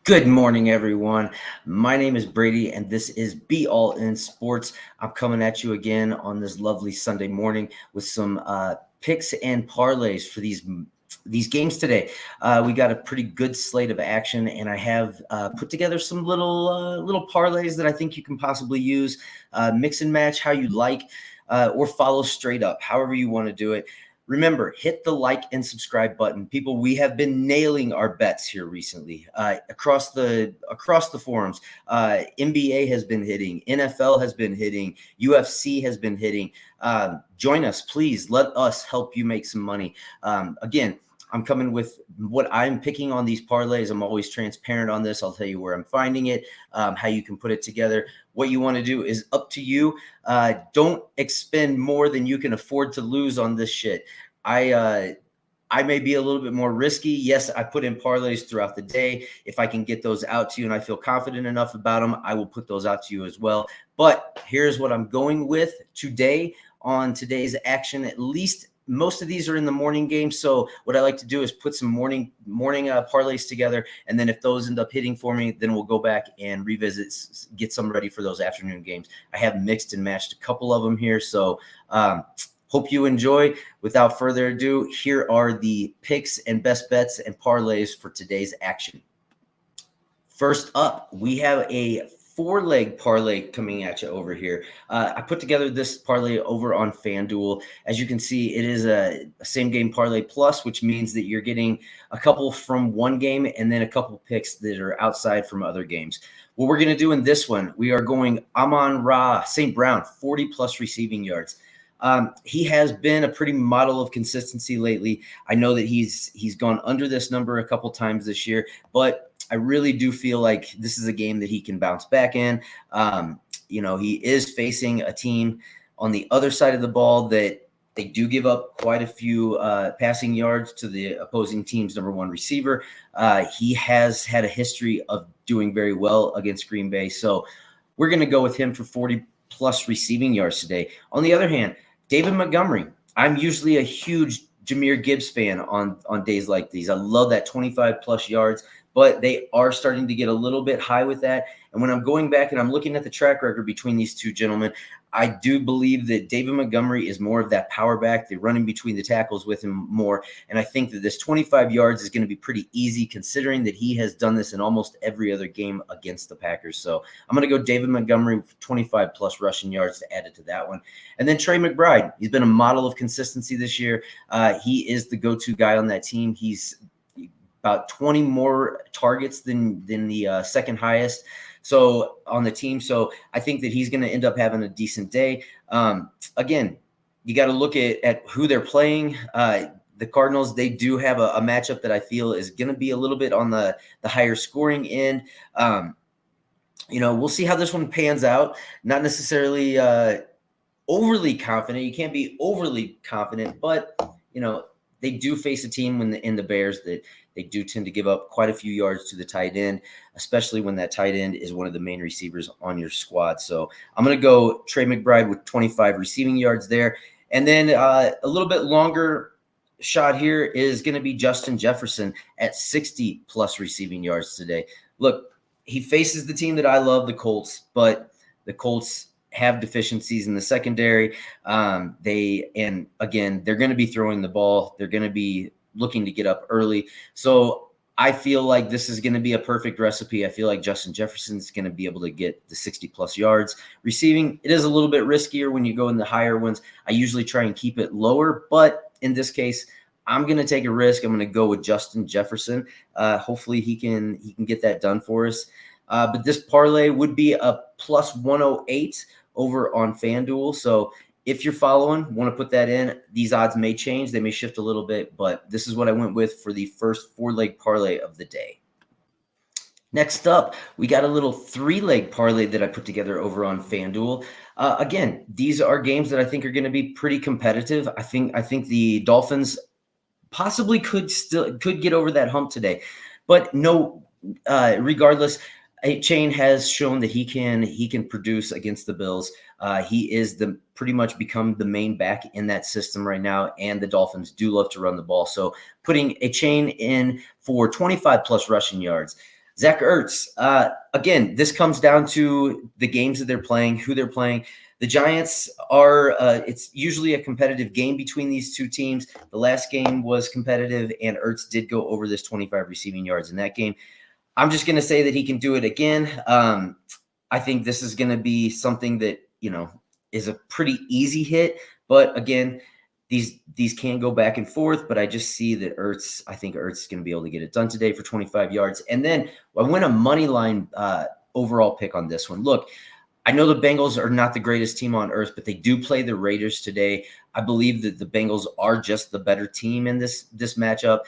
Good morning, everyone. My name is Brady, and this is Be All In Sports. I'm coming at you again on this lovely Sunday morning with some picks and parlays for these games today. We got a pretty good slate of action, and I have put together some little parlays that I think you can possibly use. Mix and match how you like, or follow straight up, however you want to do it. Remember, hit the like and subscribe button. People, we have been nailing our bets here recently across the forums. NBA has been hitting, NFL has been hitting, UFC has been hitting. Join us, please. Let us help you make some money. Again, I'm coming with what I'm picking on these parlays. I'm always transparent on this. I'll tell you where I'm finding it, how you can put it together. What you want to do is up to you. Don't expend more than you can afford to lose on this shit. I may be a little bit more risky. Yes, I put in parlays throughout the day. If I can get those out to you and I feel confident enough about them, I will put those out to you as well. But here's what I'm going with today on today's action. At least most of these are in the morning game. So what I like to do is put some morning parlays together. And then if those end up hitting for me, then we'll go back and revisit, get some ready for those afternoon games. I have mixed and matched a couple of them here. So hope you enjoy. Without further ado, here are the picks and best bets and parlays for today's action. First up, we have a 4-leg parlay coming at you over here. I put together this parlay over on FanDuel. As you can see, it is a same game parlay plus, which means that you're getting a couple from one game and then a couple picks that are outside from other games. What we're going to do in this one, we are going Amon-Ra St. Brown, 40-plus receiving yards. He has been a pretty model of consistency lately. I know that he's gone under this number a couple times this year, but I really do feel like this is a game that he can bounce back in. He is facing a team on the other side of the ball that they do give up quite a few passing yards to the opposing team's number one receiver. He has had a history of doing very well against Green Bay. So we're going to go with him for 40-plus receiving yards today. On the other hand, David Montgomery. I'm usually a huge Jahmyr Gibbs fan on days like these. I love that 25-plus yards, but they are starting to get a little bit high with that. And when I'm going back and I'm looking at the track record between these two gentlemen, I do believe that David Montgomery is more of that power back. They're running between the tackles with him more. And I think that this 25 yards is going to be pretty easy considering that he has done this in almost every other game against the Packers. So I'm going to go David Montgomery for 25-plus rushing yards to add it to that one. And then Trey McBride. He's been a model of consistency this year. He is the go-to guy on that team. He's about 20 more targets than the second highest on the team. So I think that he's going to end up having a decent day. Again, you got to look at who they're playing. The Cardinals, they do have a matchup that I feel is going to be a little bit on the higher scoring end. We'll see how this one pans out. Not necessarily overly confident. You can't be overly confident, but they do face a team in the Bears that they do tend to give up quite a few yards to the tight end, especially when that tight end is one of the main receivers on your squad. So I'm going to go Trey McBride with 25 receiving yards there. And then a little bit longer shot here is going to be Justin Jefferson at 60-plus receiving yards today. Look, he faces the team that I love, the Colts, but the Colts have deficiencies in the secondary. They're going to be throwing the ball. They're going to be looking to get up early. So I feel like this is going to be a perfect recipe. I feel like Justin Jefferson's going to be able to get the 60-plus yards. Receiving, it is a little bit riskier when you go in the higher ones. I usually try and keep it lower, but in this case, I'm going to take a risk. I'm going to go with Justin Jefferson. Hopefully he can get that done for us. But this parlay would be a plus 108 over on FanDuel. So if you're following, want to put that in, these odds may change. They may shift a little bit, but this is what I went with for the first 4-leg parlay of the day. Next up, we got a little 3-leg parlay that I put together over on FanDuel. Again, these are games that I think are going to be pretty competitive. I think the Dolphins possibly could get over that hump today, but no, regardless, Chain has shown that he can produce against the Bills. He is pretty much become the main back in that system right now, and the Dolphins do love to run the ball. So putting a Chain in for 25-plus rushing yards, Zach Ertz. Again, this comes down to the games that they're playing, who they're playing. The Giants are, it's usually a competitive game between these two teams. The last game was competitive, and Ertz did go over this 25 receiving yards in that game. I'm just going to say that he can do it again. I think this is going to be something that, is a pretty easy hit. But again, these can go back and forth, but I just see that I think Ertz is going to be able to get it done today for 25 yards. And then I went a money line overall pick on this one. Look, I know the Bengals are not the greatest team on earth, but they do play the Raiders today. I believe that the Bengals are just the better team in this matchup.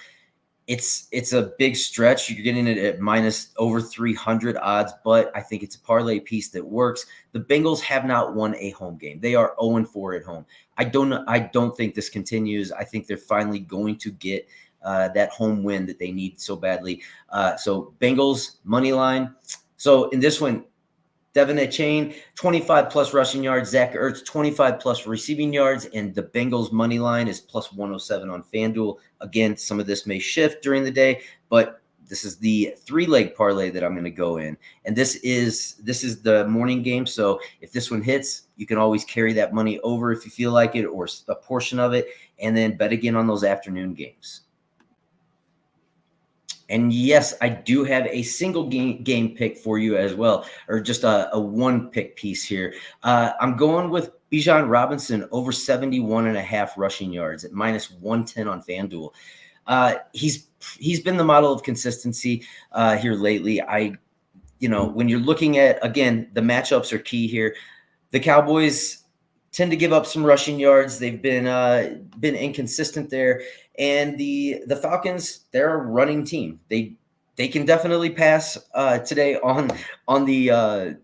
It's a big stretch. You're getting it at minus over 300 odds, but I think it's a parlay piece that works. The Bengals have not won a home game. They are 0-4 at home. I don't think this continues. I think they're finally going to get that home win that they need so badly. So Bengals money line. So in this one, Devin Achane, 25 plus rushing yards. Zach Ertz, 25 plus receiving yards. And the Bengals money line is plus 107 on FanDuel. Again, some of this may shift during the day, but this is the 3-leg parlay that I'm going to go in. And this is the morning game. So if this one hits, you can always carry that money over if you feel like it, or a portion of it, and then bet again on those afternoon games. And yes, I do have a single game pick for you as well, or just a one pick piece here. I'm going with Bijan Robinson over 71.5 rushing yards at minus 110 on FanDuel. He's been the model of consistency here lately. When you're looking at, again, the matchups are key here. The Cowboys tend to give up some rushing yards. They've been inconsistent there. And the Falcons, they're a running team. They can definitely pass today on the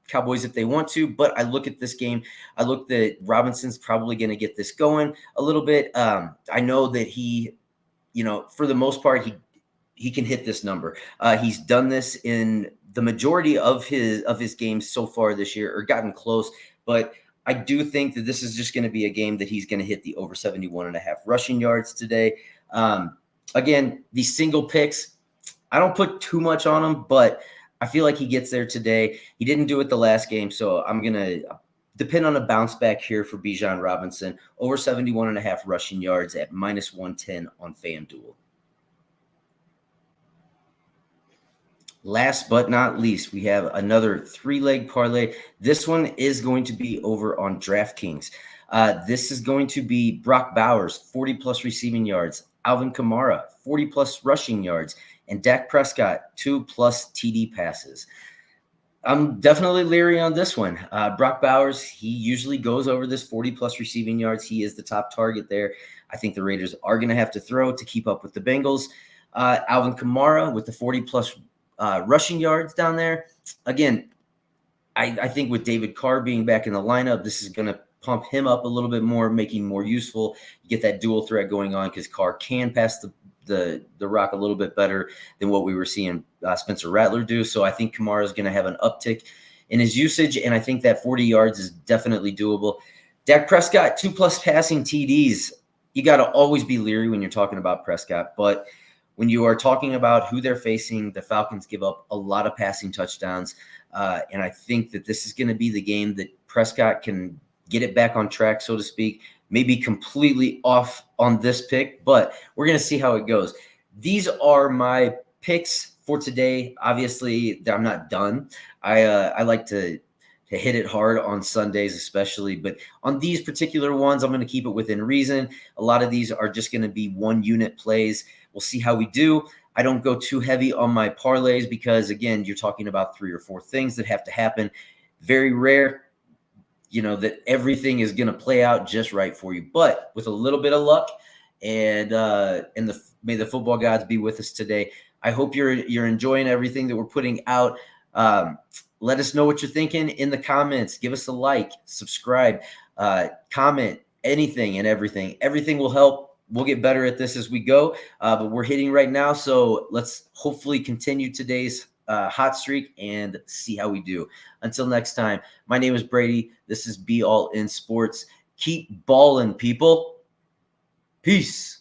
Cowboys if they want to. But I look at this game. I look that Robinson's probably going to get this going a little bit. I know that he, for the most part, he can hit this number. He's done this in the majority of his games so far this year, or gotten close. But I do think that this is just going to be a game that he's going to hit the over 71.5 rushing yards today. Again, these single picks, I don't put too much on them, but I feel like he gets there today. He didn't do it the last game, so I'm going to depend on a bounce back here for Bijan Robinson, over 71.5 rushing yards at minus 110 on FanDuel. Last but not least, we have another 3-leg parlay. This one is going to be over on DraftKings. This is going to be Brock Bowers, 40-plus receiving yards, Alvin Kamara, 40-plus rushing yards, and Dak Prescott, 2+ TD passes. I'm definitely leery on this one. Brock Bowers, he usually goes over this 40-plus receiving yards. He is the top target there. I think the Raiders are going to have to throw to keep up with the Bengals. Alvin Kamara with the 40-plus rushing yards down there. Again, I think with David Carr being back in the lineup, this is going to pump him up a little bit more, making him more useful. You get that dual threat going on because Carr can pass the rock a little bit better than what we were seeing Spencer Rattler do. So I think Kamara is going to have an uptick in his usage, and I think that 40 yards is definitely doable. Dak Prescott, 2+ passing TDs. You got to always be leery when you're talking about Prescott, but when you are talking about who they're facing, the Falcons give up a lot of passing touchdowns. And I think that this is going to be the game that Prescott can get it back on track, so to speak, maybe completely off on this pick, but we're going to see how it goes. These are my picks for today. Obviously, I'm not done. I like to hit it hard on Sundays especially, but on these particular ones, I'm going to keep it within reason. A lot of these are just going to be 1-unit plays. We'll see how we do. I don't go too heavy on my parlays because, again, you're talking about 3 or 4 things that have to happen. Very rare, that everything is going to play out just right for you. But with a little bit of luck, and may the football gods be with us today. I hope you're enjoying everything that we're putting out. Let us know what you're thinking in the comments. Give us a like, subscribe, comment, anything and everything. Everything will help. We'll get better at this as we go, but we're hitting right now. So let's hopefully continue today's hot streak and see how we do. Until next time, my name is Brady. This is Be All In Sports. Keep ballin', people. Peace.